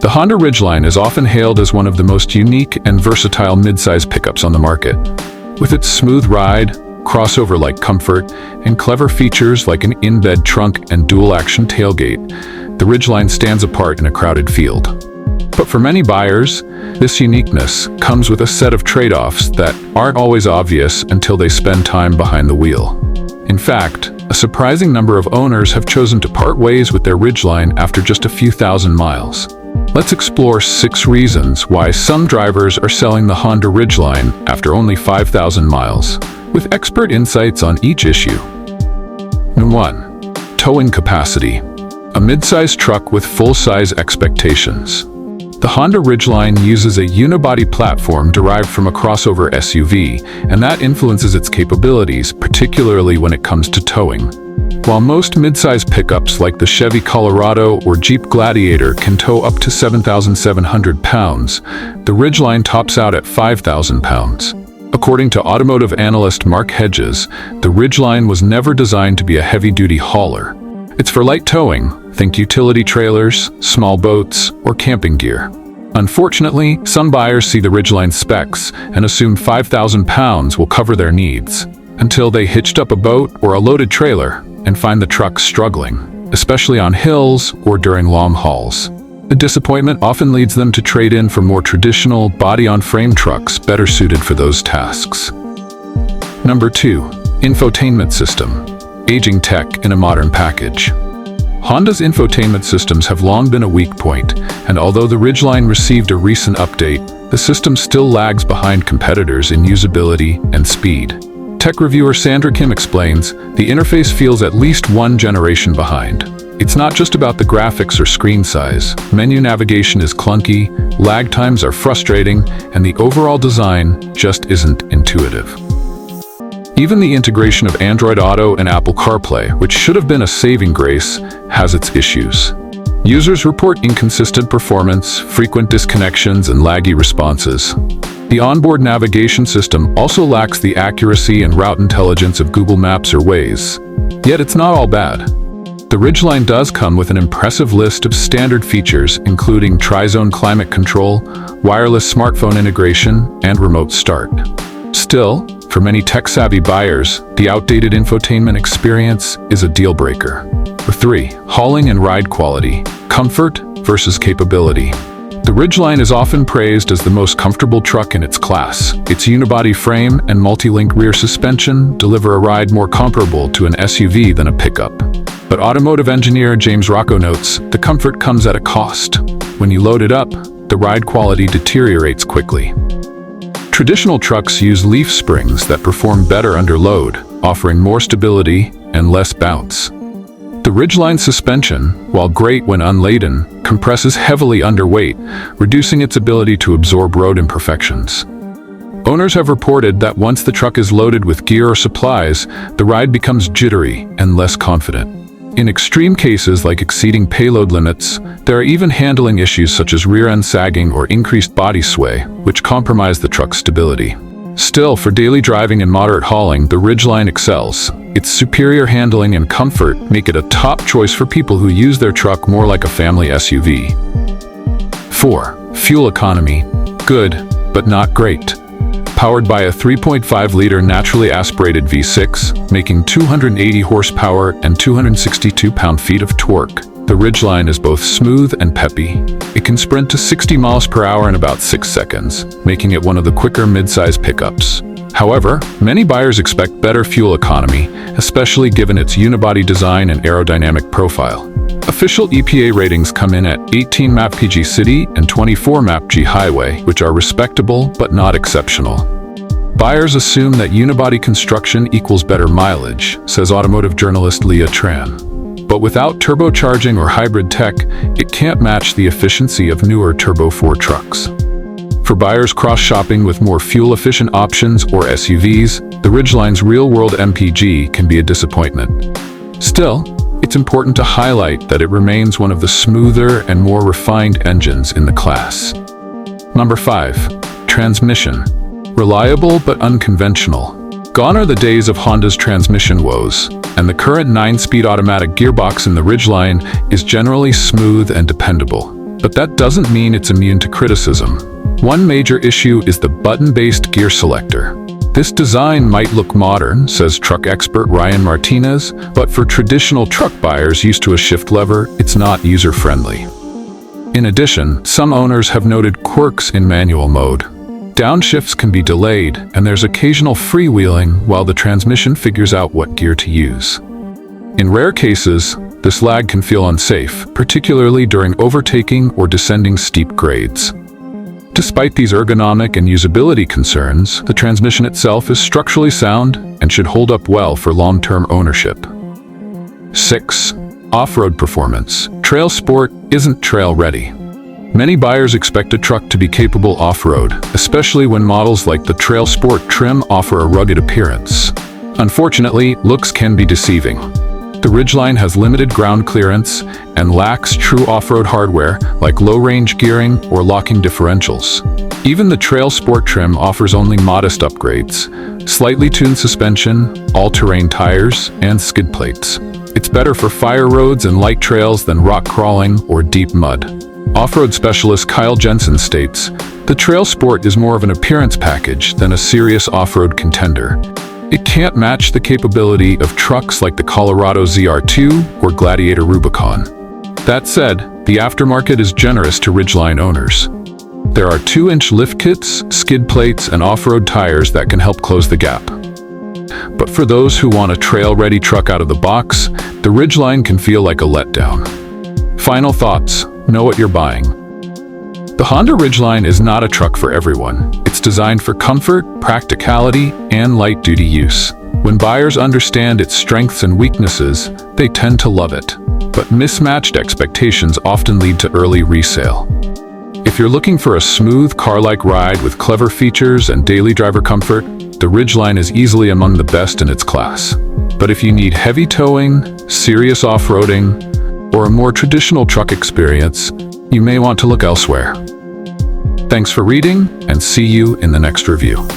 The Honda Ridgeline is often hailed as one of the most unique and versatile midsize pickups on the market. With its smooth ride, crossover-like comfort, and clever features like an in-bed trunk and dual-action tailgate, the Ridgeline stands apart in a crowded field. But for many buyers, this uniqueness comes with a set of trade-offs that aren't always obvious until they spend time behind the wheel. In fact, a surprising number of owners have chosen to part ways with their Ridgeline after just a few thousand miles. Let's explore 6 reasons why some drivers are selling the Honda Ridgeline after only 5,000 miles, with expert insights on each issue. Number 1. Towing capacity. A midsize truck with full-size expectations. The Honda Ridgeline uses a unibody platform derived from a crossover SUV, and that influences its capabilities, particularly when it comes to towing. While most midsize pickups like the Chevy Colorado or Jeep Gladiator can tow up to 7,700 pounds, the Ridgeline tops out at 5,000 pounds. According to automotive analyst Mark Hedges, the Ridgeline was never designed to be a heavy-duty hauler. It's for light towing, think utility trailers, small boats, or camping gear. Unfortunately, some buyers see the Ridgeline specs and assume 5,000 pounds will cover their needs, until they hitched up a boat or a loaded trailer and find the truck struggling, especially on hills or during long hauls. The disappointment often leads them to trade in for more traditional body-on-frame trucks better suited for those tasks. Number 2. Infotainment system. Aging tech in a modern package. Honda's infotainment systems have long been a weak point, and although the Ridgeline received a recent update, the system still lags behind competitors in usability and speed. Tech reviewer Sandra Kim explains, the interface feels at least one generation behind. It's not just about the graphics or screen size. Menu navigation is clunky, lag times are frustrating, and the overall design just isn't intuitive. Even the integration of Android Auto and Apple CarPlay, which should have been a saving grace, has its issues. Users report inconsistent performance, frequent disconnections, and laggy responses. The onboard navigation system also lacks the accuracy and route intelligence of Google Maps or Waze. Yet it's not all bad. The Ridgeline does come with an impressive list of standard features, including tri-zone climate control, wireless smartphone integration, and remote start. Still, for many tech-savvy buyers, the outdated infotainment experience is a deal-breaker. Number 3. Hauling and ride quality. Comfort versus capability. The Ridgeline is often praised as the most comfortable truck in its class. Its unibody frame and multi-link rear suspension deliver a ride more comparable to an SUV than a pickup. But automotive engineer James Rocco notes, the comfort comes at a cost. When you load it up, the ride quality deteriorates quickly. Traditional trucks use leaf springs that perform better under load, offering more stability and less bounce. The Ridgeline suspension, while great when unladen, compresses heavily under weight, reducing its ability to absorb road imperfections. Owners have reported that once the truck is loaded with gear or supplies, the ride becomes jittery and less confident. In extreme cases like exceeding payload limits, there are even handling issues such as rear-end sagging or increased body sway, which compromise the truck's stability. Still, for daily driving and moderate hauling, the Ridgeline excels. Its superior handling and comfort make it a top choice for people who use their truck more like a family SUV. 4. Fuel economy. Good, but not great. Powered by a 3.5-liter naturally aspirated V6, making 280 horsepower and 262 pound-feet of torque, the Ridgeline is both smooth and peppy. It can sprint to 60 miles per hour in about 6 seconds, making it one of the quicker mid-size pickups. However, many buyers expect better fuel economy, especially given its unibody design and aerodynamic profile. Official EPA ratings come in at 18 mpg city and 24 mpg highway, which are respectable but not exceptional. Buyers assume that unibody construction equals better mileage, says automotive journalist Leah Tran. But without turbocharging or hybrid tech, it can't match the efficiency of newer Turbo 4 trucks. For buyers cross-shopping with more fuel-efficient options or SUVs, the Ridgeline's real-world MPG can be a disappointment. Still, it's important to highlight that it remains one of the smoother and more refined engines in the class. Number 5. Transmission. Reliable but unconventional. Gone are the days of Honda's transmission woes, and the current 9-speed automatic gearbox in the Ridgeline is generally smooth and dependable. But that doesn't mean it's immune to criticism. One major issue is the button-based gear selector. This design might look modern, says truck expert Ryan Martinez, but for traditional truck buyers used to a shift lever, it's not user-friendly. In addition, some owners have noted quirks in manual mode. Downshifts can be delayed, and there's occasional freewheeling while the transmission figures out what gear to use. In rare cases, this lag can feel unsafe, particularly during overtaking or descending steep grades. Despite these ergonomic and usability concerns, the transmission itself is structurally sound and should hold up well for long-term ownership. 6. Off-road performance. Trail Sport isn't trail-ready. Many buyers expect a truck to be capable off-road, especially when models like the Trail Sport trim offer a rugged appearance. Unfortunately, looks can be deceiving. The Ridgeline has limited ground clearance and lacks true off-road hardware like low-range gearing or locking differentials. Even the Trail Sport trim offers only modest upgrades: slightly tuned suspension, all-terrain tires, and skid plates. It's better for fire roads and light trails than rock crawling or deep mud. Off-road specialist Kyle Jensen states, "The Trail Sport is more of an appearance package than a serious off-road contender. It can't match the capability of trucks like the Colorado ZR2 or Gladiator Rubicon." That said, the aftermarket is generous to Ridgeline owners. There are 2-inch lift kits, skid plates, and off-road tires that can help close the gap. But for those who want a trail-ready truck out of the box, the Ridgeline can feel like a letdown. Final thoughts: know what you're buying. The Honda Ridgeline is not a truck for everyone. It's designed for comfort, practicality, and light-duty use. When buyers understand its strengths and weaknesses, they tend to love it. But mismatched expectations often lead to early resale. If you're looking for a smooth, car-like ride with clever features and daily driver comfort, the Ridgeline is easily among the best in its class. But if you need heavy towing, serious off-roading, or a more traditional truck experience, you may want to look elsewhere. Thanks for reading, and see you in the next review.